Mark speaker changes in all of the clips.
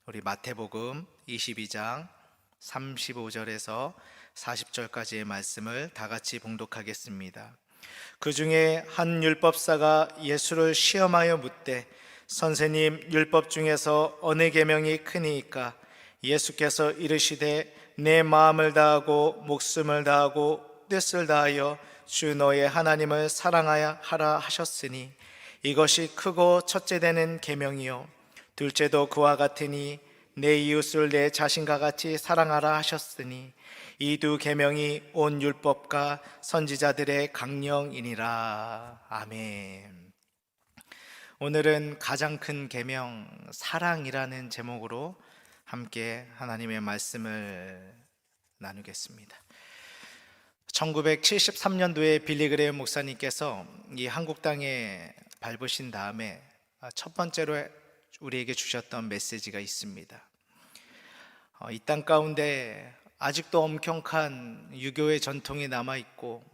Speaker 1: 우리 마태복음 22장 35절에서 40절까지의 말씀을 다 같이 봉독하겠습니다. 그 중에 한 율법사가 예수를 시험하여 묻되 선생님, 율법 중에서 어느 계명이 크니이까? 예수께서 이르시되 내 마음을 다하고 목숨을 다하고 뜻을 다하여 주 너의 하나님을 사랑하여 하라 하셨으니 이것이 크고 첫째 되는 계명이요 둘째도 그와 같으니 내 이웃을 내 자신과 같이 사랑하라 하셨으니 이 두 계명이 온 율법과 선지자들의 강령이니라. 아멘. 오늘은 가장 큰 계명 사랑이라는 제목으로 함께 하나님의 말씀을 나누겠습니다. 1973년도에 빌리그레임 목사님께서 이 한국 땅에 밟으신 다음에 첫 번째로 우리에게 주셨던 메시지가 있습니다. 이 땅 가운데 아직도 엄격한 유교의 전통이 남아있고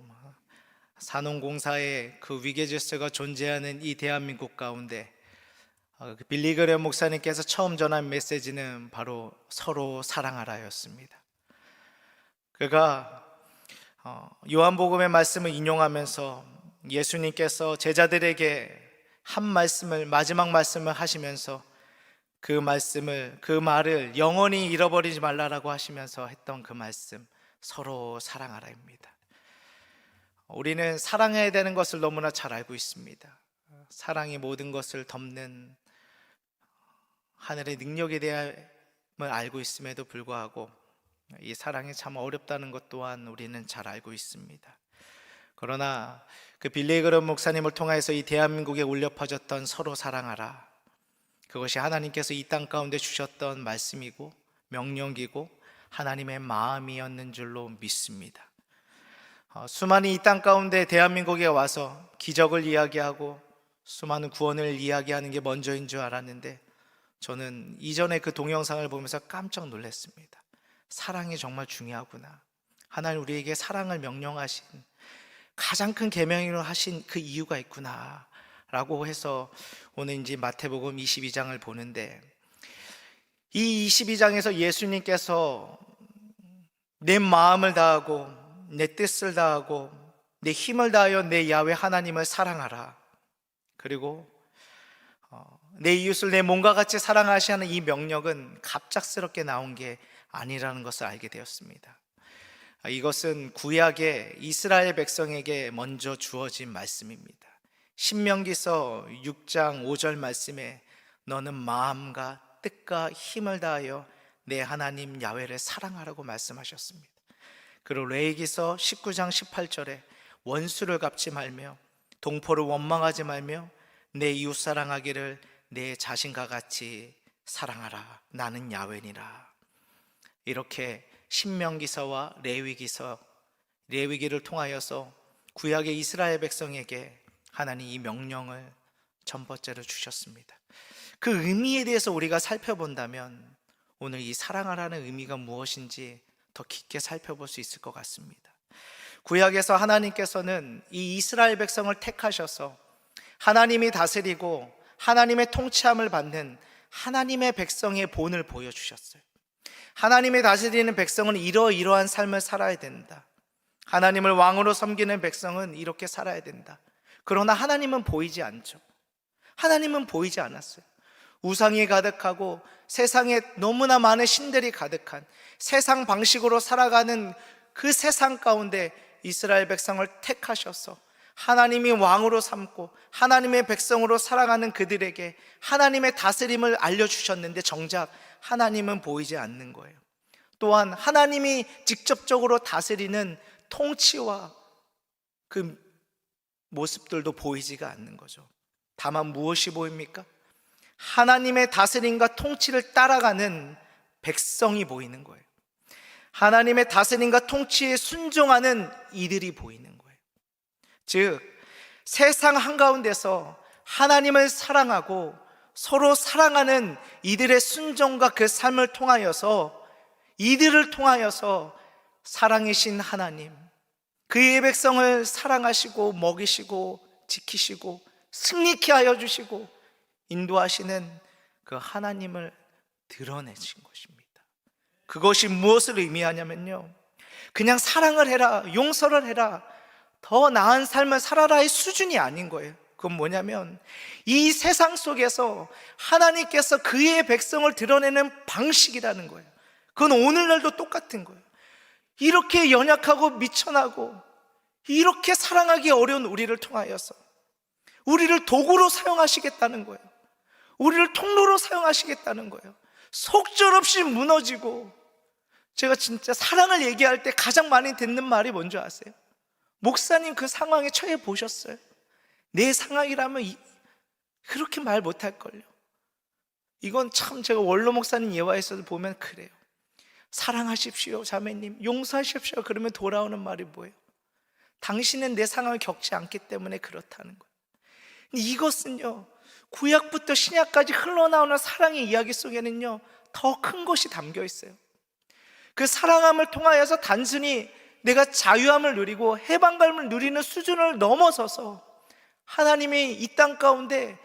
Speaker 1: 산업공사의 그 위계질서가 존재하는 이 대한민국 가운데 빌리그레임 목사님께서 처음 전한 메시지는 바로 서로 사랑하라였습니다. 그가 요한복음의 말씀을 인용하면서 예수님께서 제자들에게 한 말씀을, 마지막 말씀을 하시면서 그 말을 영원히 잃어버리지 말라라고 하시면서 했던 그 말씀, 서로 사랑하라입니다. 우리는 사랑해야 되는 것을 너무나 잘 알고 있습니다. 사랑이 모든 것을 덮는 하늘의 능력에 대함을 알고 있음에도 불구하고 이 사랑이 참 어렵다는 것 또한 우리는 잘 알고 있습니다. 그러나 그 빌리그레임 목사님을 통해서 이 대한민국에 울려 퍼졌던 서로 사랑하라, 그것이 하나님께서 이 땅 가운데 주셨던 말씀이고 명령이고 하나님의 마음이었는 줄로 믿습니다. 수많은 이 땅 가운데 대한민국에 와서 기적을 이야기하고 수많은 구원을 이야기하는 게 먼저인 줄 알았는데 저는 이전에 그 동영상을 보면서 깜짝 놀랐습니다. 사랑이 정말 중요하구나. 하나님 우리에게 사랑을 명령하신 가장 큰 계명으로 하신 그 이유가 있구나 라고 해서 오늘 이제 마태복음 22장을 보는데, 이 22장에서 예수님께서 내 마음을 다하고 내 뜻을 다하고 내 힘을 다하여 내 야훼 하나님을 사랑하라, 그리고 내 이웃을 내 몸과 같이 사랑하시는 이 명령은 갑작스럽게 나온 게 아니라는 것을 알게 되었습니다. 이것은 구약의 이스라엘 백성에게 먼저 주어진 말씀입니다. 신명기서 6장 5절 말씀에 너는 마음과 뜻과 힘을 다하여 내 하나님 야훼를 사랑하라고 말씀하셨습니다. 그리고 레위기서 19장 18절에 원수를 갚지 말며 동포를 원망하지 말며 내 이웃 사랑하기를 내 자신과 같이 사랑하라, 나는 야훼니라. 이렇게 신명기서와 레위기를 통하여서 구약의 이스라엘 백성에게 하나님 이 명령을 첫 번째로 주셨습니다. 그 의미에 대해서 우리가 살펴본다면 오늘 이 사랑하라는 의미가 무엇인지 더 깊게 살펴볼 수 있을 것 같습니다. 구약에서 하나님께서는 이 이스라엘 백성을 택하셔서 하나님이 다스리고 하나님의 통치함을 받는 하나님의 백성의 본을 보여주셨어요. 하나님의 다스리는 백성은 이러이러한 삶을 살아야 된다. 하나님을 왕으로 섬기는 백성은 이렇게 살아야 된다. 그러나 하나님은 보이지 않죠. 하나님은 보이지 않았어요. 우상이 가득하고 세상에 너무나 많은 신들이 가득한 세상 방식으로 살아가는 그 세상 가운데 이스라엘 백성을 택하셔서 하나님이 왕으로 삼고 하나님의 백성으로 살아가는 그들에게 하나님의 다스림을 알려주셨는데 정작 하나님은 보이지 않는 거예요. 또한 하나님이 직접적으로 다스리는 통치와 그 모습들도 보이지가 않는 거죠. 다만 무엇이 보입니까? 하나님의 다스림과 통치를 따라가는 백성이 보이는 거예요. 하나님의 다스림과 통치에 순종하는 이들이 보이는 거예요. 즉 세상 한가운데서 하나님을 사랑하고 서로 사랑하는 이들의 순종과 그 삶을 통하여서, 이들을 통하여서 사랑이신 하나님, 그의 백성을 사랑하시고 먹이시고 지키시고 승리케 하여 주시고 인도하시는 그 하나님을 드러내신 것입니다. 그것이 무엇을 의미하냐면요, 그냥 사랑을 해라, 용서를 해라, 더 나은 삶을 살아라의 수준이 아닌 거예요. 그건 뭐냐면 이 세상 속에서 하나님께서 그의 백성을 드러내는 방식이라는 거예요. 그건 오늘날도 똑같은 거예요. 이렇게 연약하고 미천하고 이렇게 사랑하기 어려운 우리를 통하여서 우리를 도구로 사용하시겠다는 거예요. 우리를 통로로 사용하시겠다는 거예요. 속절없이 무너지고, 제가 진짜 사랑을 얘기할 때 가장 많이 듣는 말이 뭔지 아세요? 목사님 그 상황에 처해 보셨어요? 내 상황이라면 그렇게 말 못할걸요. 이건 참 제가 원로 목사님 예화에서도 보면 그래요. 사랑하십시오 자매님, 용서하십시오. 그러면 돌아오는 말이 뭐예요? 당신은 내 상황을 겪지 않기 때문에 그렇다는 거예요. 이것은요, 구약부터 신약까지 흘러나오는 사랑의 이야기 속에는요, 더 큰 것이 담겨 있어요. 그 사랑함을 통하여서 단순히 내가 자유함을 누리고 해방감을 누리는 수준을 넘어서서 하나님이 이 땅 가운데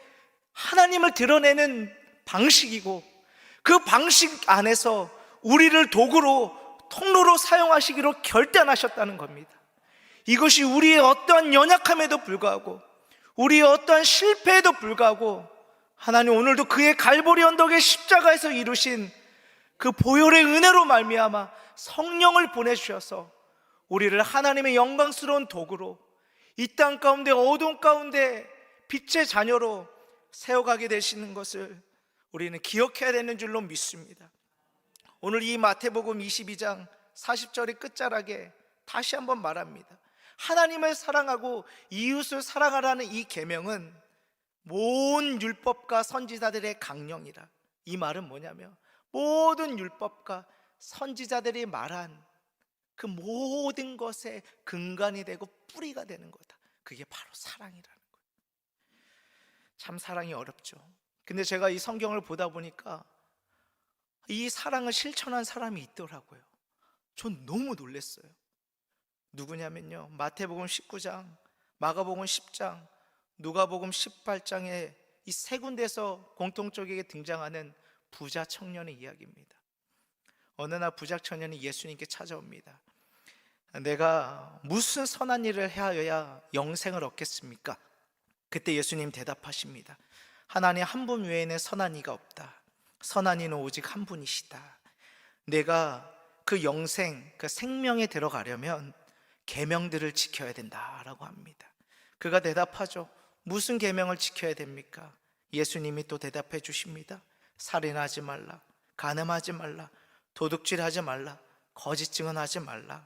Speaker 1: 하나님을 드러내는 방식이고, 그 방식 안에서 우리를 도구로, 통로로 사용하시기로 결단하셨다는 겁니다. 이것이 우리의 어떠한 연약함에도 불구하고, 우리의 어떠한 실패에도 불구하고, 하나님 오늘도 그의 갈보리 언덕의 십자가에서 이루신 그 보혈의 은혜로 말미암아 성령을 보내주셔서 우리를 하나님의 영광스러운 도구로, 이 땅 가운데 어두운 가운데 빛의 자녀로 세워가게 되시는 것을 우리는 기억해야 되는 줄로 믿습니다. 오늘 이 마태복음 22장 40절의 끝자락에 다시 한번 말합니다. 하나님을 사랑하고 이웃을 사랑하라는 이 계명은 모든 율법과 선지자들의 강령이라. 이 말은 뭐냐면 모든 율법과 선지자들이 말한 그 모든 것의 근간이 되고 뿌리가 되는 거다. 그게 바로 사랑이라는 거예요. 참 사랑이 어렵죠. 근데 제가 이 성경을 보다 보니까 이 사랑을 실천한 사람이 있더라고요. 전 너무 놀랐어요. 누구냐면요, 마태복음 19장, 마가복음 10장, 누가복음 18장에 이 세 군데서 공통적이게 등장하는 부자 청년의 이야기입니다. 어느 날 부자 청년이 예수님께 찾아옵니다. 내가 무슨 선한 일을 해야 영생을 얻겠습니까? 그때 예수님 대답하십니다. 하나님 한 분 외에는 선한 이가 없다. 선한 이는 오직 한 분이시다. 내가 그 영생, 그 생명에 들어가려면 계명들을 지켜야 된다라고 합니다. 그가 대답하죠. 무슨 계명을 지켜야 됩니까? 예수님이 또 대답해 주십니다. 살인하지 말라, 간음하지 말라, 도둑질하지 말라, 거짓 증언하지 말라,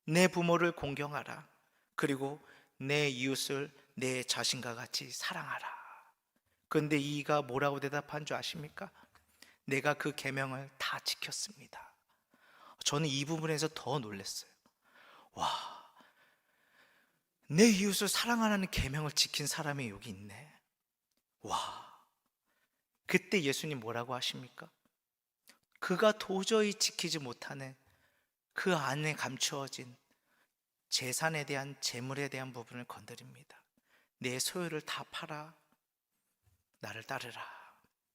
Speaker 1: 내 부모를 공경하라, 그리고 내 이웃을 내 자신과 같이 사랑하라. 그런데 이가 뭐라고 대답한 줄 아십니까? 내가 그 계명을 다 지켰습니다. 저는 이 부분에서 더 놀랐어요. 와, 내 이웃을 사랑하라는 계명을 지킨 사람이 여기 있네. 와, 그때 예수님 뭐라고 하십니까? 그가 도저히 지키지 못하는 그 안에 감추어진 재산에 대한, 재물에 대한 부분을 건드립니다. 내 소유를 다 팔아 나를 따르라.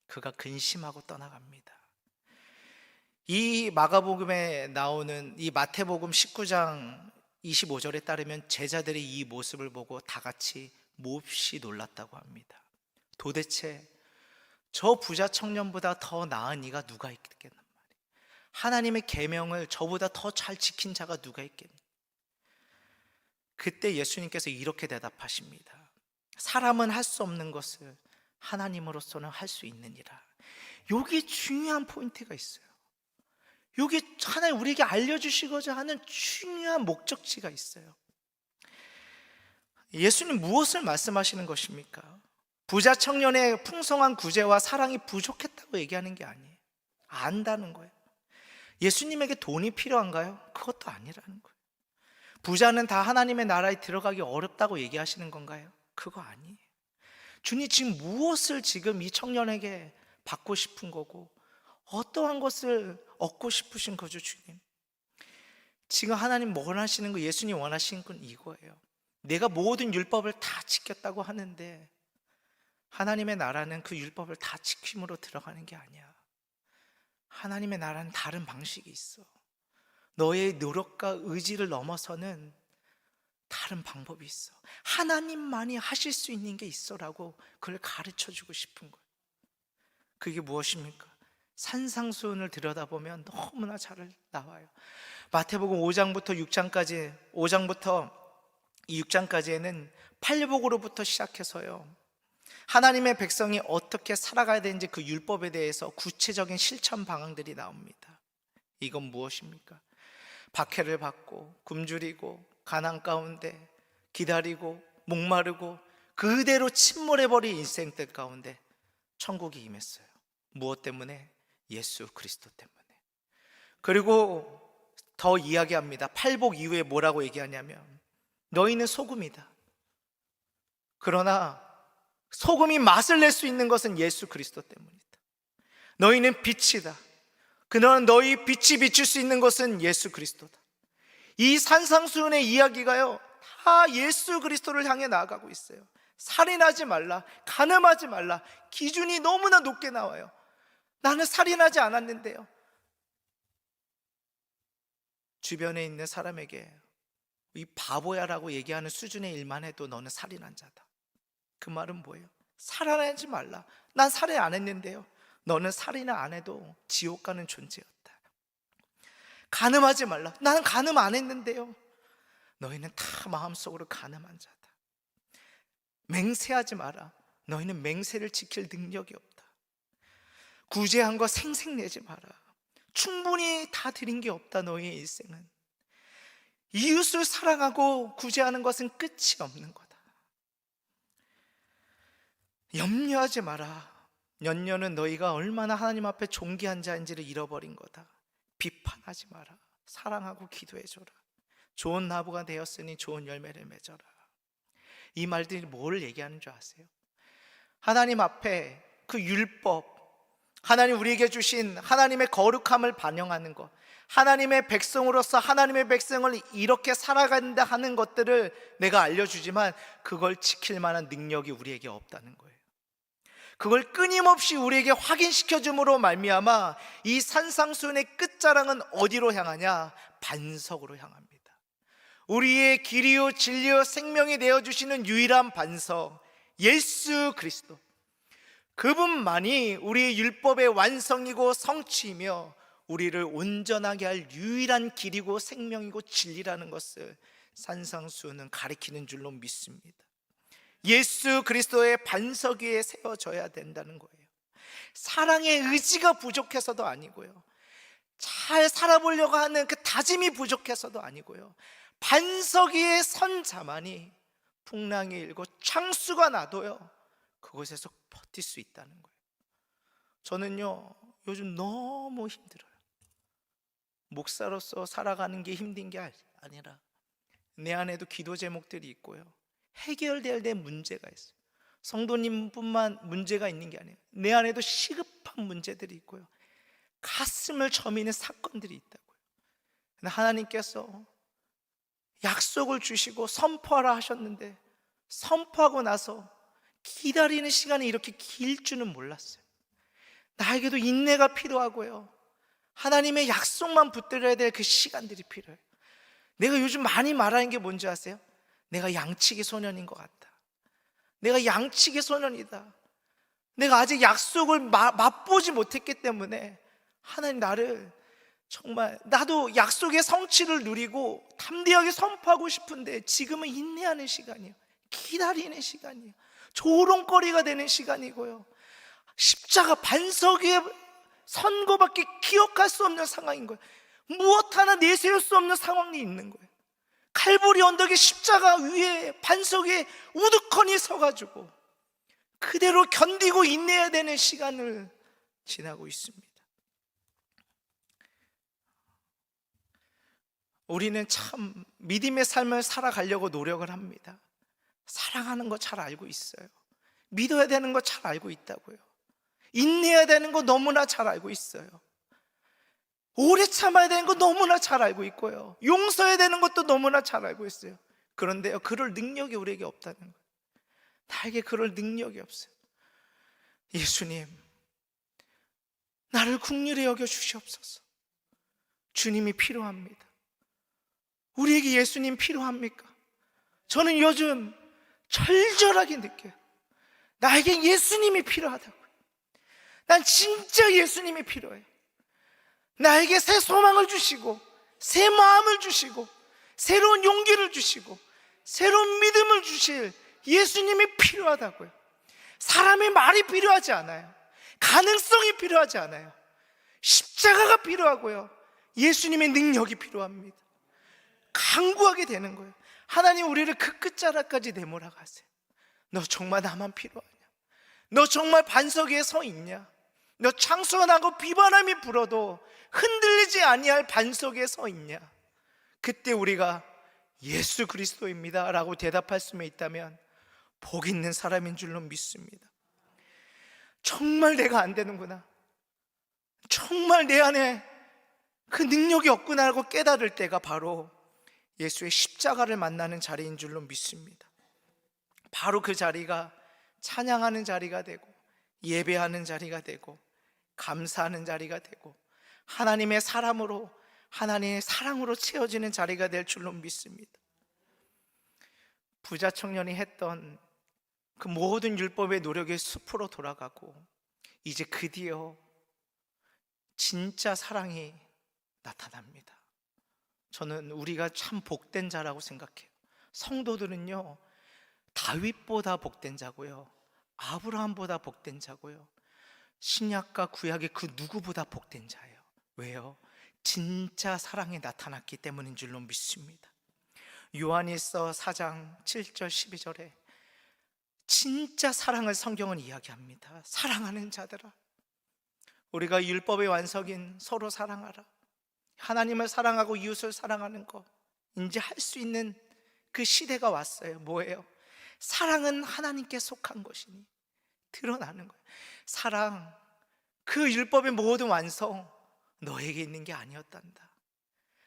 Speaker 1: 그가 근심하고 떠나갑니다. 이 마가복음에 나오는 이 마태복음 19장 25절에 따르면 제자들이 이 모습을 보고 다 같이 몹시 놀랐다고 합니다. 도대체 저 부자 청년보다 더 나은 이가 누가 있겠단 말이에요. 하나님의 계명을 저보다 더 잘 지킨 자가 누가 있겠냐. 그때 예수님께서 이렇게 대답하십니다. 사람은 할 수 없는 것을 하나님으로서는 할 수 있느니라. 여기 중요한 포인트가 있어요. 여기 하나님 우리에게 알려주시고자 하는 중요한 목적지가 있어요. 예수님 무엇을 말씀하시는 것입니까? 부자 청년의 풍성한 구제와 사랑이 부족했다고 얘기하는 게 아니에요. 안다는 거예요. 예수님에게 돈이 필요한가요? 그것도 아니라는 거예요. 부자는 다 하나님의 나라에 들어가기 어렵다고 얘기하시는 건가요? 그거 아니에요. 주님 지금 무엇을 지금 이 청년에게 받고 싶은 거고 어떠한 것을 얻고 싶으신 거죠, 주님? 지금 하나님 원하시는 거, 예수님 원하시는 건 이거예요. 내가 모든 율법을 다 지켰다고 하는데 하나님의 나라는 그 율법을 다 지킴으로 들어가는 게 아니야. 하나님의 나라는 다른 방식이 있어. 너의 노력과 의지를 넘어서는 다른 방법이 있어. 하나님만이 하실 수 있는 게 있어라고 그걸 가르쳐 주고 싶은 거예요. 그게 무엇입니까? 산상수훈을 들여다보면 너무나 잘 나와요. 마태복음 5장부터 6장까지, 5장부터 6장까지에는 팔복으로부터 시작해서요, 하나님의 백성이 어떻게 살아가야 되는지 그 율법에 대해서 구체적인 실천 방향들이 나옵니다. 이건 무엇입니까? 박해를 받고 굶주리고 가난 가운데 기다리고 목마르고 그대로 침몰해버린 인생들 가운데 천국이 임했어요. 무엇 때문에? 예수 그리스도 때문에. 그리고 더 이야기합니다. 팔복 이후에 뭐라고 얘기하냐면, 너희는 소금이다. 그러나 소금이 맛을 낼 수 있는 것은 예수 그리스도 때문이다. 너희는 빛이다. 그러나 너희 빛이 비출 수 있는 것은 예수 그리스도다. 이 산상수훈의 이야기가요, 다 예수 그리스도를 향해 나아가고 있어요. 살인하지 말라, 간음하지 말라, 기준이 너무나 높게 나와요. 나는 살인하지 않았는데요. 주변에 있는 사람에게 이 바보야라고 얘기하는 수준의 일만 해도 너는 살인한 자다. 그 말은 뭐예요? 살인하지 말라. 난 살인 안 했는데요. 너는 살인을 안 해도 지옥 가는 존재였다. 간음하지 말라. 나는 간음 안 했는데요. 너희는 다 마음속으로 간음한 자다. 맹세하지 마라. 너희는 맹세를 지킬 능력이 없다. 구제한 거 생색내지 마라. 충분히 다 드린 게 없다. 너희의 일생은 이웃을 사랑하고 구제하는 것은 끝이 없는 거다. 염려하지 마라. 염려는 너희가 얼마나 하나님 앞에 존귀한 자인지를 잃어버린 거다. 비판하지 마라. 사랑하고 기도해줘라. 좋은 나무가 되었으니 좋은 열매를 맺어라. 이 말들이 뭘 얘기하는 줄 아세요? 하나님 앞에 그 율법, 하나님 우리에게 주신 하나님의 거룩함을 반영하는 것, 하나님의 백성으로서 하나님의 백성을 이렇게 살아간다 하는 것들을 내가 알려주지만 그걸 지킬 만한 능력이 우리에게 없다는 거예요. 그걸 끊임없이 우리에게 확인시켜 줌으로 말미암아 이 산상수훈의 끝자락은 어디로 향하냐? 반석으로 향합니다. 우리의 길이요 진리요 생명이 되어주시는 유일한 반석, 예수 그리스도, 그분만이 우리의 율법의 완성이고 성취이며 우리를 온전하게 할 유일한 길이고 생명이고 진리라는 것을 산상수훈은 가리키는 줄로 믿습니다. 예수 그리스도의 반석 위에 세워져야 된다는 거예요. 사랑의 의지가 부족해서도 아니고요, 잘 살아보려고 하는 그 다짐이 부족해서도 아니고요, 반석 위에 선 자만이 풍랑이 일고 창수가 나도요 그곳에서 버틸 수 있다는 거예요. 저는요 요즘 너무 힘들어요. 목사로서 살아가는 게 힘든 게 아니라 내 안에도 기도 제목들이 있고요, 해결돼야 될 문제가 있어요. 성도님뿐만 문제가 있는 게 아니에요. 내 안에도 시급한 문제들이 있고요, 가슴을 저미는 사건들이 있다고요. 근데 하나님께서 약속을 주시고 선포하라 하셨는데 선포하고 나서 기다리는 시간이 이렇게 길 줄은 몰랐어요. 나에게도 인내가 필요하고요, 하나님의 약속만 붙들어야 될 그 시간들이 필요해요. 내가 요즘 많이 말하는 게 뭔지 아세요? 내가 양치기 소년인 것 같다. 내가 양치기 소년이다. 내가 아직 약속을 맛보지 못했기 때문에 하나님 나를 정말, 나도 약속의 성취를 누리고 담대하게 선포하고 싶은데 지금은 인내하는 시간이에요. 기다리는 시간이에요. 조롱거리가 되는 시간이고요, 십자가 반석 위에 선 거밖에 기억할 수 없는 상황인 거예요. 무엇 하나 내세울 수 없는 상황이 있는 거예요. 칼보리 언덕의 십자가 위에 반석 위에 우두커니 서가지고 그대로 견디고 인내해야 되는 시간을 지나고 있습니다. 우리는 참 믿음의 삶을 살아가려고 노력을 합니다. 사랑하는 거 잘 알고 있어요. 믿어야 되는 거 잘 알고 있다고요. 인내해야 되는 거 너무나 잘 알고 있어요. 오래 참아야 되는 거 너무나 잘 알고 있고요, 용서해야 되는 것도 너무나 잘 알고 있어요. 그런데요, 그럴 능력이 우리에게 없다는 거예요. 나에게 그럴 능력이 없어요. 예수님, 나를 긍휼히 여겨 주시옵소서. 주님이 필요합니다. 우리에게 예수님 필요합니까? 저는 요즘 절절하게 느껴요. 나에게 예수님이 필요하다고요. 난 진짜 예수님이 필요해요. 나에게 새 소망을 주시고, 새 마음을 주시고, 새로운 용기를 주시고, 새로운 믿음을 주실 예수님이 필요하다고요. 사람의 말이 필요하지 않아요. 가능성이 필요하지 않아요. 십자가가 필요하고요, 예수님의 능력이 필요합니다. 간구하게 되는 거예요. 하나님, 우리를 그 끝자락까지 내몰아 가세요. 너 정말 나만 필요하냐? 너 정말 반석 위에 서 있냐? 너 창수가 나고 비바람이 불어도 흔들리지 아니할 반석 위에 서 있냐? 그때 우리가 예수 그리스도입니다 라고 대답할 수만 있다면 복 있는 사람인 줄로 믿습니다. 정말 내가 안 되는구나, 정말 내 안에 그 능력이 없구나라고 깨달을 때가 바로 예수의 십자가를 만나는 자리인 줄로 믿습니다. 바로 그 자리가 찬양하는 자리가 되고, 예배하는 자리가 되고, 감사하는 자리가 되고, 하나님의 사람으로, 하나님의 사랑으로 채워지는 자리가 될 줄로 믿습니다. 부자 청년이 했던 그 모든 율법의 노력의 숲으로 돌아가고, 이제 드디어 진짜 사랑이 나타납니다. 저는 우리가 참 복된 자라고 생각해요. 성도들은요, 다윗보다 복된 자고요, 아브라함보다 복된 자고요, 신약과 구약의 그 누구보다 복된 자예요. 왜요? 진짜 사랑이 나타났기 때문인 줄로 믿습니다. 요한일서 4장 7절 12절에 진짜 사랑을 성경은 이야기합니다. 사랑하는 자들아, 우리가 율법의 완성인 서로 사랑하라, 하나님을 사랑하고 이웃을 사랑하는 거 이제 할 수 있는 그 시대가 왔어요. 뭐예요? 사랑은 하나님께 속한 것이니 드러나는 거예요. 사랑, 그 율법의 모든 완성 너에게 있는 게 아니었단다.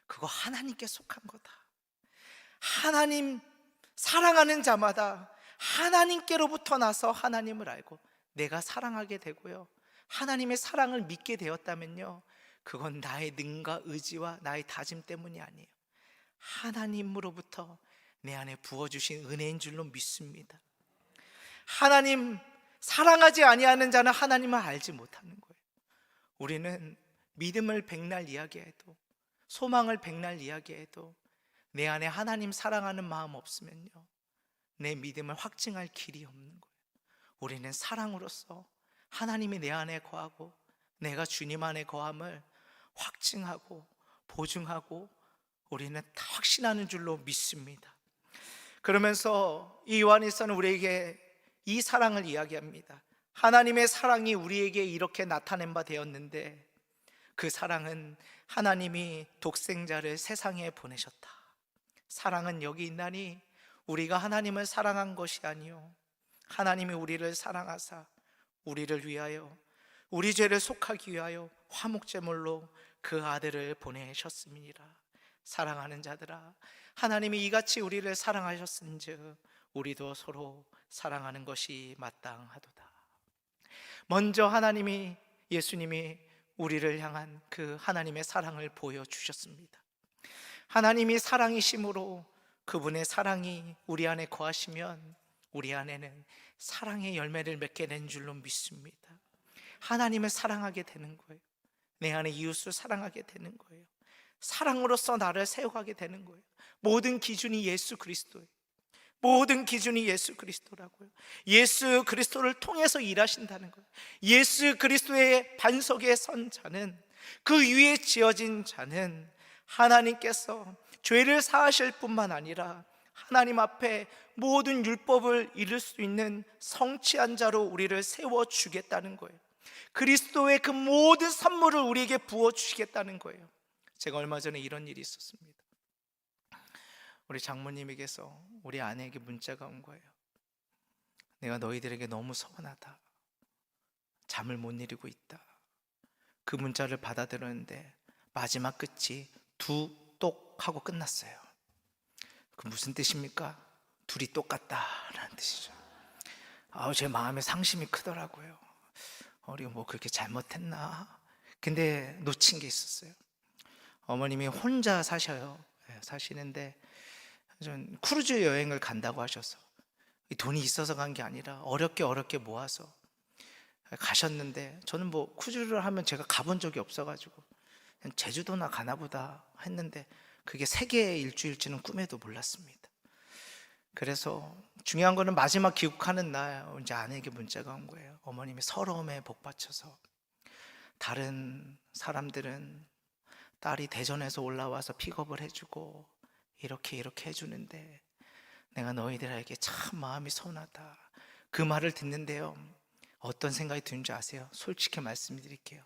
Speaker 1: 그거 하나님께 속한 거다. 하나님 사랑하는 자마다 하나님께로부터 나서 하나님을 알고 내가 사랑하게 되고요, 하나님의 사랑을 믿게 되었다면요, 그건 나의 능과 의지와 나의 다짐 때문이 아니에요. 하나님으로부터 내 안에 부어주신 은혜인 줄로 믿습니다. 하나님 사랑하지 아니하는 자는 하나님을 알지 못하는 거예요. 우리는 믿음을 백날 이야기해도, 소망을 백날 이야기해도 내 안에 하나님 사랑하는 마음 없으면요, 내 믿음을 확증할 길이 없는 거예요. 우리는 사랑으로서 하나님이 내 안에 거하고 내가 주님 안에 거함을 확증하고 보증하고 우리는 다 확신하는 줄로 믿습니다. 그러면서 이 요한일서는 우리에게 이 사랑을 이야기합니다. 하나님의 사랑이 우리에게 이렇게 나타낸 바 되었는데, 그 사랑은 하나님이 독생자를 세상에 보내셨다. 사랑은 여기 있나니 우리가 하나님을 사랑한 것이 아니요, 하나님이 우리를 사랑하사 우리를 위하여, 우리 죄를 속하기 위하여 화목제물로 그 아들을 보내셨음이니라. 사랑하는 자들아, 하나님이 이같이 우리를 사랑하셨은즉 우리도 서로 사랑하는 것이 마땅하도다. 먼저 하나님이, 예수님이 우리를 향한 그 하나님의 사랑을 보여주셨습니다. 하나님이 사랑이심으로 그분의 사랑이 우리 안에 거하시면 우리 안에는 사랑의 열매를 맺게 된 줄로 믿습니다. 하나님을 사랑하게 되는 거예요. 내 안에 이웃을 사랑하게 되는 거예요. 사랑으로서 나를 세워가게 되는 거예요. 모든 기준이 예수 그리스도예요. 모든 기준이 예수 그리스도라고요. 예수 그리스도를 통해서 일하신다는 거예요. 예수 그리스도의 반석에 선 자는, 그 위에 지어진 자는 하나님께서 죄를 사하실 뿐만 아니라 하나님 앞에 모든 율법을 이룰 수 있는 성취한 자로 우리를 세워주겠다는 거예요. 그리스도의 그 모든 선물을 우리에게 부어주시겠다는 거예요. 제가 얼마 전에 이런 일이 있었습니다. 우리 장모님에게서 우리 아내에게 문자가 온 거예요. 내가 너희들에게 너무 서운하다, 잠을 못 이루고 있다. 그 문자를 받아들었는데 마지막 끝이 두똑 하고 끝났어요. 그 무슨 뜻입니까? 둘이 똑같다라는 뜻이죠. 제 마음에 상심이 크더라고요. 우리가 뭐 그렇게 잘못했나? 근데 놓친 게 있었어요. 어머님이 혼자 사시는데 좀 크루즈 여행을 간다고 하셔서, 돈이 있어서 간 게 아니라 어렵게 모아서 가셨는데, 저는 뭐 크루즈를 하면 제가 가본 적이 없어가지고 그냥 제주도나 가나 보다 했는데, 그게 세계 일주일지는 꿈에도 몰랐습니다. 그래서 중요한 거는 마지막 귀국하는 날 이제 아내에게 문자가 온 거예요. 어머님이 서러움에 복받쳐서, 다른 사람들은 딸이 대전에서 올라와서 픽업을 해주고 이렇게 해주는데 내가 너희들에게 참 마음이 서운하다. 그 말을 듣는데요, 어떤 생각이 드는 줄 아세요? 솔직히 말씀드릴게요.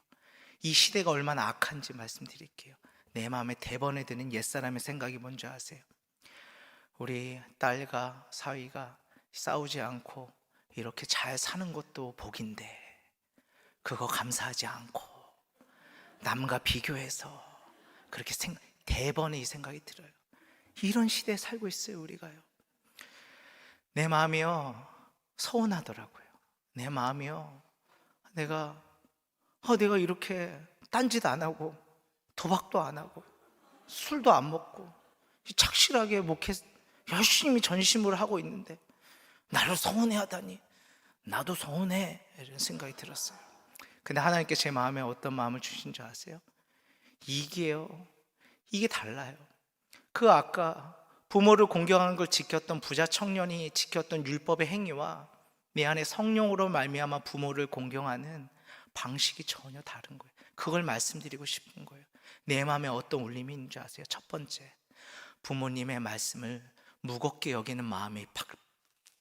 Speaker 1: 이 시대가 얼마나 악한지 말씀드릴게요. 내 마음에 대번에 드는 옛사람의 생각이 뭔지 아세요? 우리 딸과 사위가 싸우지 않고 이렇게 잘 사는 것도 복인데, 그거 감사하지 않고 남과 비교해서 그렇게 대번에 이 생각이 들어요. 이런 시대에 살고 있어요, 우리가요. 내 마음이요, 서운하더라고요. 내 마음이요, 내가 이렇게 딴짓 안 하고 도박도 안 하고 술도 안 먹고 착실하게 목회 열심히 전심으로 하고 있는데 나를 서운해하다니, 나도 서운해, 이런 생각이 들었어요. 근데 하나님께 제 마음에 어떤 마음을 주신 줄 아세요? 이게 달라요. 그 아까 부모를 공경하는 걸 지켰던 부자 청년이 지켰던 율법의 행위와 내 안에 성령으로 말미암아 부모를 공경하는 방식이 전혀 다른 거예요. 그걸 말씀드리고 싶은 거예요. 내 마음에 어떤 울림이 있는 줄 아세요? 첫 번째, 부모님의 말씀을 무겁게 여기는 마음이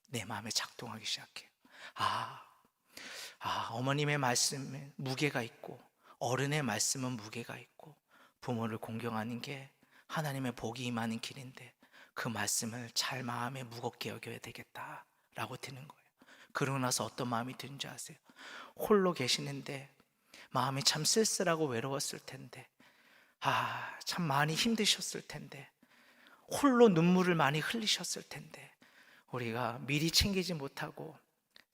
Speaker 1: 내 마음에 작동하기 시작해요. 어머님의 말씀에 무게가 있고 어른의 말씀은 무게가 있고 부모를 공경하는 게 하나님의 복이 임하는 길인데, 그 말씀을 잘 마음에 무겁게 여겨야 되겠다라고 드는 거예요. 그러고 나서 어떤 마음이 드는지 아세요? 홀로 계시는데 마음이 참 쓸쓸하고 외로웠을 텐데, 참 많이 힘드셨을 텐데, 홀로 눈물을 많이 흘리셨을 텐데, 우리가 미리 챙기지 못하고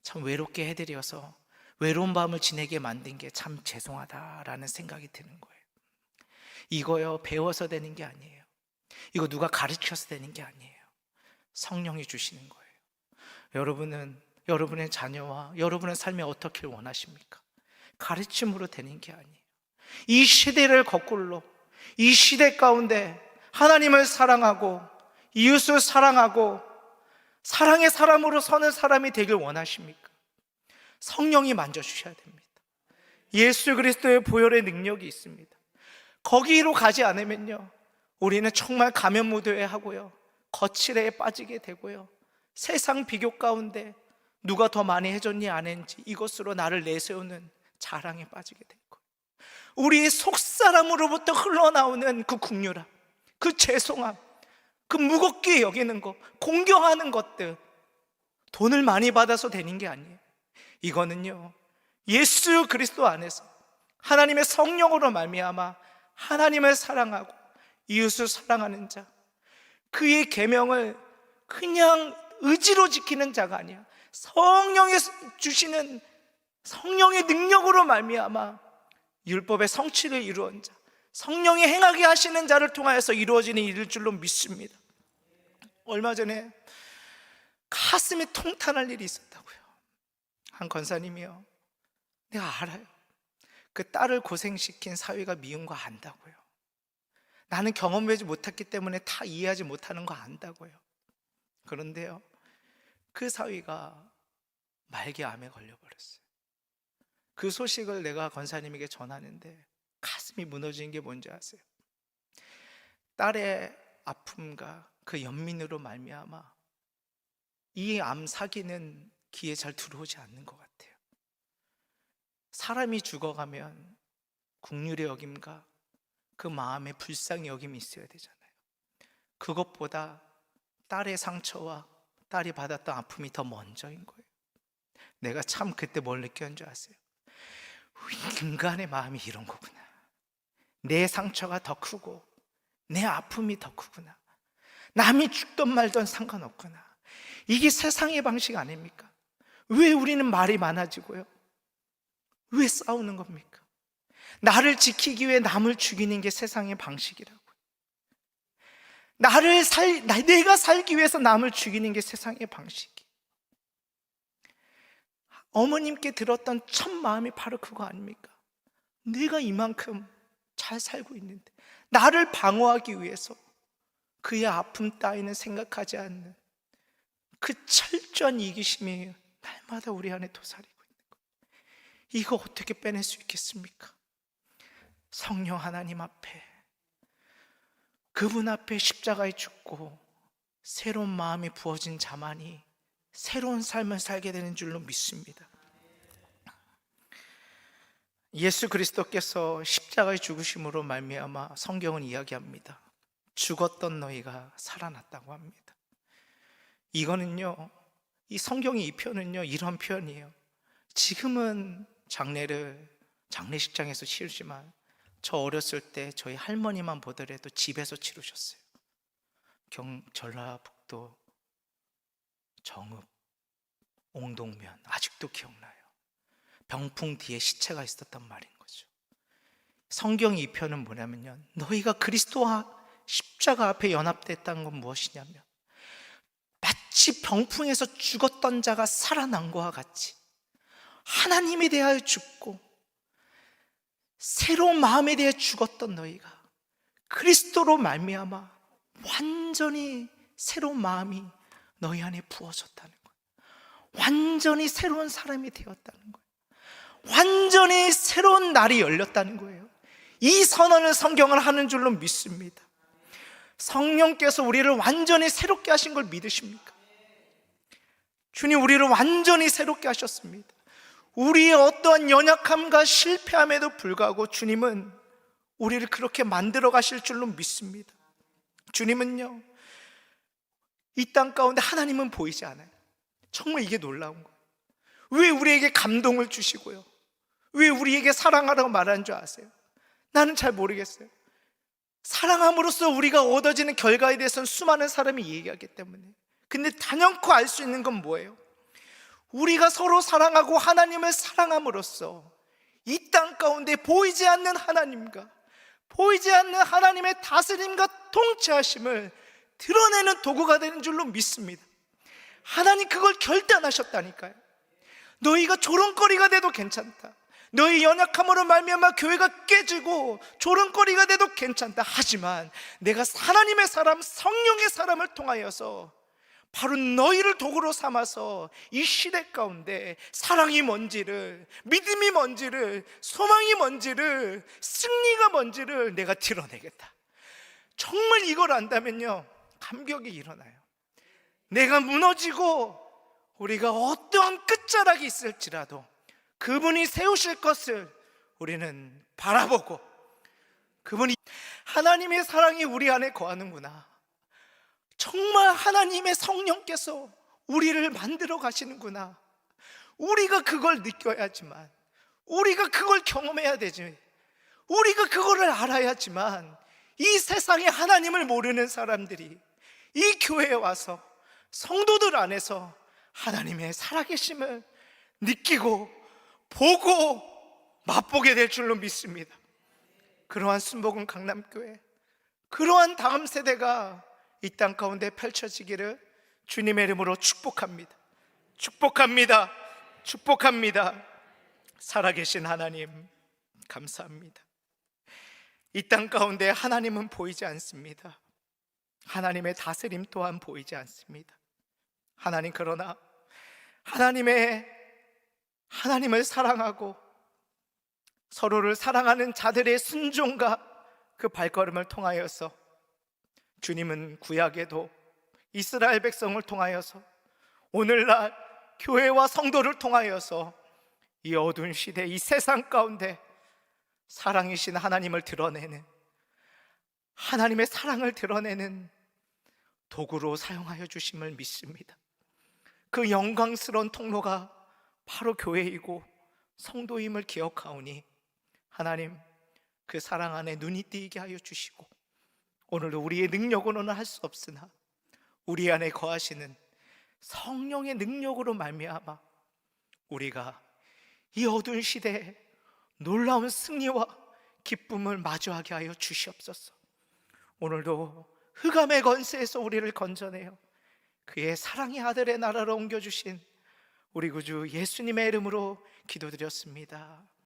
Speaker 1: 참 외롭게 해드려서 외로운 밤을 지내게 만든 게 참 죄송하다라는 생각이 드는 거예요. 이거요, 배워서 되는 게 아니에요. 이거 누가 가르쳐서 되는 게 아니에요. 성령이 주시는 거예요. 여러분은 여러분의 자녀와 여러분의 삶에 어떻게 원하십니까? 가르침으로 되는 게 아니에요. 이 시대를 거꾸로, 이 시대 가운데 하나님을 사랑하고 이웃을 사랑하고 사랑의 사람으로 서는 사람이 되길 원하십니까? 성령이 만져주셔야 됩니다. 예수 그리스도의 보혈의 능력이 있습니다. 거기로 가지 않으면요, 우리는 정말 가면무도회 하고요, 거칠에 빠지게 되고요, 세상 비교 가운데 누가 더 많이 해줬니 안 했는지 이것으로 나를 내세우는 자랑에 빠지게 될 거예요. 우리의 속사람으로부터 흘러나오는 그 긍휼함, 그 죄송함, 그 무겁게 여기는 것, 공경하는 것들, 돈을 많이 받아서 되는 게 아니에요. 이거는요, 예수 그리스도 안에서 하나님의 성령으로 말미암아 하나님을 사랑하고 이웃을 사랑하는 자, 그의 계명을 그냥 의지로 지키는 자가 아니야, 성령이 주시는 성령의 능력으로 말미암아 율법의 성취를 이루은 자, 성령이 행하게 하시는 자를 통하여서 이루어지는 일일 줄로 믿습니다. 얼마 전에 가슴이 통탄할 일이 있었다고요. 한 권사님이요, 내가 알아요. 그 딸을 고생시킨 사위가 미운 거 안다고요. 나는 경험하지 못했기 때문에 다 이해하지 못하는 거 안다고요. 그런데요, 그 사위가 말기암에 걸려버렸어요. 그 소식을 내가 권사님에게 전하는데 가슴이 무너지는 게 뭔지 아세요? 딸의 아픔과 그 연민으로 말미암아 이 암 사기는 귀에 잘 들어오지 않는 것 같아요. 사람이 죽어가면 긍휼의 여김과 그 마음에 불쌍히 여김이 있어야 되잖아요. 그것보다 딸의 상처와 딸이 받았던 아픔이 더 먼저인 거예요. 내가 참 그때 뭘 느꼈는 줄 아세요? 인간의 마음이 이런 거구나. 내 상처가 더 크고 내 아픔이 더 크구나. 남이 죽던 말던 상관없구나. 이게 세상의 방식 아닙니까? 왜 우리는 말이 많아지고요? 왜 싸우는 겁니까? 나를 지키기 위해 남을 죽이는 게 세상의 방식이라고요. 내가 살기 위해서 남을 죽이는 게 세상의 방식이에요. 어머님께 들었던 첫 마음이 바로 그거 아닙니까? 내가 이만큼 잘 살고 있는데 나를 방어하기 위해서 그의 아픔 따위는 생각하지 않는 그 철저한 이기심이 날마다 우리 안에 도사리고 있는 거예요. 이거 어떻게 빼낼 수 있겠습니까? 성령 하나님 앞에, 그분 앞에 십자가에 죽고 새로운 마음이 부어진 자만이 새로운 삶을 살게 되는 줄로 믿습니다. 예수 그리스도께서 십자가의 죽으심으로 말미암아 성경은 이야기합니다. 죽었던 너희가 살아났다고 합니다. 이거는요, 이 성경의 이 표현은요, 이런 표현이에요. 지금은 장례식장에서 치르지만 저 어렸을 때 저희 할머니만 보더라도 집에서 치르셨어요. 전라북도 정읍 옹동면 아직도 기억나요. 병풍 뒤에 시체가 있었단 말인 거죠. 성경 이 표현은 뭐냐면요, 너희가 그리스도와 십자가 앞에 연합됐다는 건 무엇이냐면 마치 병풍에서 죽었던 자가 살아난 것과 같이 하나님에 대하여 죽고 새로운 마음에 대해 죽었던 너희가 그리스도로 말미암아 완전히 새로운 마음이 너희 안에 부어졌다는 거예요. 완전히 새로운 사람이 되었다는 거예요. 완전히 새로운 날이 열렸다는 거예요. 이 선언을 성경을 하는 줄로 믿습니다. 성령께서 우리를 완전히 새롭게 하신 걸 믿으십니까? 주님, 우리를 완전히 새롭게 하셨습니다. 우리의 어떠한 연약함과 실패함에도 불구하고 주님은 우리를 그렇게 만들어 가실 줄로 믿습니다. 주님은요, 이 땅 가운데 하나님은 보이지 않아요. 정말 이게 놀라운 거예요. 왜 우리에게 감동을 주시고요, 왜 우리에게 사랑하라고 말하는 줄 아세요? 나는 잘 모르겠어요. 사랑함으로써 우리가 얻어지는 결과에 대해서는 수많은 사람이 얘기하기 때문에. 근데 단연코 알 수 있는 건 뭐예요? 우리가 서로 사랑하고 하나님을 사랑함으로써 이 땅 가운데 보이지 않는 하나님과 보이지 않는 하나님의 다스림과 통치하심을 드러내는 도구가 되는 줄로 믿습니다. 하나님 그걸 결단하셨다니까요. 너희가 조롱거리가 돼도 괜찮다, 너희 연약함으로 말미암아 교회가 깨지고 조롱거리가 돼도 괜찮다. 하지만 내가 하나님의 사람, 성령의 사람을 통하여서 바로 너희를 도구로 삼아서 이 시대 가운데 사랑이 뭔지를, 믿음이 뭔지를, 소망이 뭔지를, 승리가 뭔지를 내가 드러내겠다. 정말 이걸 안다면요, 감격이 일어나요. 내가 무너지고 우리가 어떠한 끝자락이 있을지라도 그분이 세우실 것을 우리는 바라보고, 그분이 하나님의 사랑이 우리 안에 거하는구나, 정말 하나님의 성령께서 우리를 만들어 가시는구나, 우리가 그걸 느껴야지만, 우리가 그걸 경험해야 되지, 우리가 그거를 알아야지만 이 세상에 하나님을 모르는 사람들이 이 교회에 와서 성도들 안에서 하나님의 살아계심을 느끼고 보고 맛보게 될 줄로 믿습니다. 그러한 순복음 강남교회, 그러한 다음 세대가 이 땅 가운데 펼쳐지기를 주님의 이름으로 축복합니다. 축복합니다. 축복합니다. 살아계신 하나님 감사합니다. 이 땅 가운데 하나님은 보이지 않습니다. 하나님의 다스림 또한 보이지 않습니다. 하나님, 그러나 하나님을 사랑하고 서로를 사랑하는 자들의 순종과 그 발걸음을 통하여서 주님은 구약에도 이스라엘 백성을 통하여서 오늘날 교회와 성도를 통하여서 이 어두운 시대, 이 세상 가운데 사랑이신 하나님을 드러내는, 하나님의 사랑을 드러내는 도구로 사용하여 주심을 믿습니다. 그 영광스러운 통로가 바로 교회이고 성도임을 기억하오니 하나님, 그 사랑 안에 눈이 띄게 하여 주시고, 오늘 우리의 능력으로는 할 수 없으나 우리 안에 거하시는 성령의 능력으로 말미암아 우리가 이 어두운 시대에 놀라운 승리와 기쁨을 마주하게 하여 주시옵소서. 오늘도 흑암의 권세에서 우리를 건져내어 그의 사랑의 아들의 나라로 옮겨주신 우리 구주 예수님의 이름으로 기도드렸습니다.